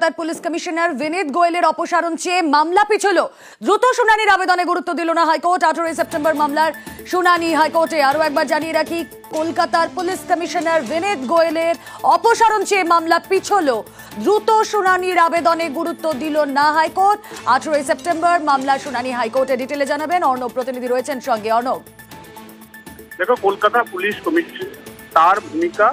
কলকাতার police commissioner বিনীত গোয়েলের অপসারণ চেয়ে মামলা পিছল। দ্রুত শুনানির আবেদনে গুরুত্ব দিল না হাইকোর্ট। 18 সেপ্টেম্বর মামলার শুনানি হাইকোর্টে। আরো একবার জানিয়ে রাখি, কলকাতার পুলিশ কমিশনার বিনীত গোয়েলের অপসারণ চেয়ে মামলা পিছল। দ্রুত শুনানির আবেদনে গুরুত্ব দিল না হাইকোর্ট। 18 সেপ্টেম্বর মামলার শুনানি হাইকোর্টে। ডিটেলে জানাবেন অর্ণব, প্রতিনিধি রয়েছেন সঙ্গে। অর্ণব, দেখো, কলকাতা পুলিশ কমিশন তার ভূমিকা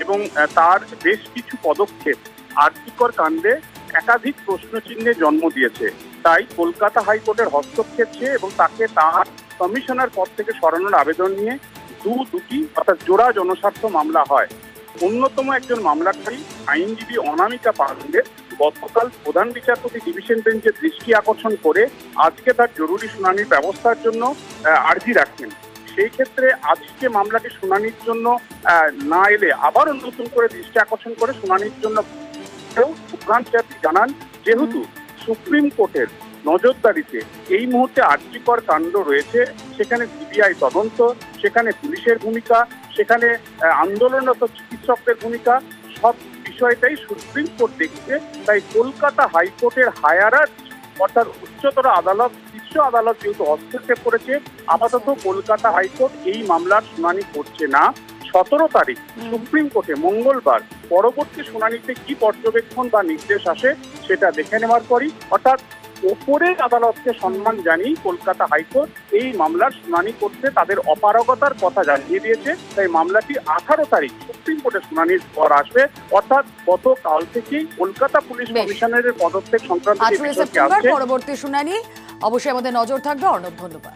এবং তার বেশ কিছু পদক্ষেপ আরজিকর কাণ্ডে একাধিক প্রশ্নচিহ্নের জন্ম দিয়েছে। তাই কলকাতা হাইকোর্টের হস্তক্ষেপ চেয়ে এবং তাকে তার কমিশনার পদ থেকে সরানোর আবেদন নিয়ে দুটি অর্থাৎ জোড়া জনস্বার্থ মামলা হয়। অন্যতম একজন মামলাকারী আইনজীবী অনামিকা পাণ্ডে গতকাল প্রধান বিচারপতি ডিভিশন বেঞ্চের দৃষ্টি আকর্ষণ করে আজকে তার জরুরি শুনানির ব্যবস্থার জন্য আর্জি রাখেন। সেই ক্ষেত্রে আজকে মামলাটি শুনানির জন্য না এলে আবারও নতুন করে দৃষ্টি আকর্ষণ করে শুনানির জন্য প্রধান বিচারপতি জানান, যেহেতু সুপ্রিম কোর্টের নজরদারিতে এই মুহূর্তে আরজিকর কাণ্ড রয়েছে, সেখানে সিবিআই তদন্ত, সেখানে পুলিশের ভূমিকা, সেখানে আন্দোলনরত চিকিৎসকদের ভূমিকা, সব বিষয়টাই সুপ্রিম কোর্ট দেখছে। তাই কলকাতা হাইকোর্টের হায়ার অর্থাৎ উচ্চতর আদালত, শীর্ষ আদালত যেহেতু হস্তক্ষেপ করেছে, আপাতত কলকাতা হাইকোর্ট এই মামলার শুনানি করছে না। 17 তারিখ সুপ্রিম কোর্টে মঙ্গলবার পরবর্তী শুনানিতে কি পর্যবেক্ষণ বা নির্দেশ আসে সেটা দেখে নেওয়ার পরই, অর্থাৎ ওপরের আদালতকে সম্মান জানিয়ে কলকাতা হাইকোর্ট এই মামলার শুনানি করতে তাদের অপারগতার কথা জানিয়ে দিয়েছে। তাই মামলাটি 18 তারিখ সুপ্রিম কোর্টে শুনানির পর আসবে। অর্থাৎ গতকাল থেকেই কলকাতা পুলিশ কমিশনারের পদত্যাগ সংক্রান্ত পরবর্তী শুনানি অবশ্যই আমাদের নজর থাকবে। অর্ণব, ধন্যবাদ।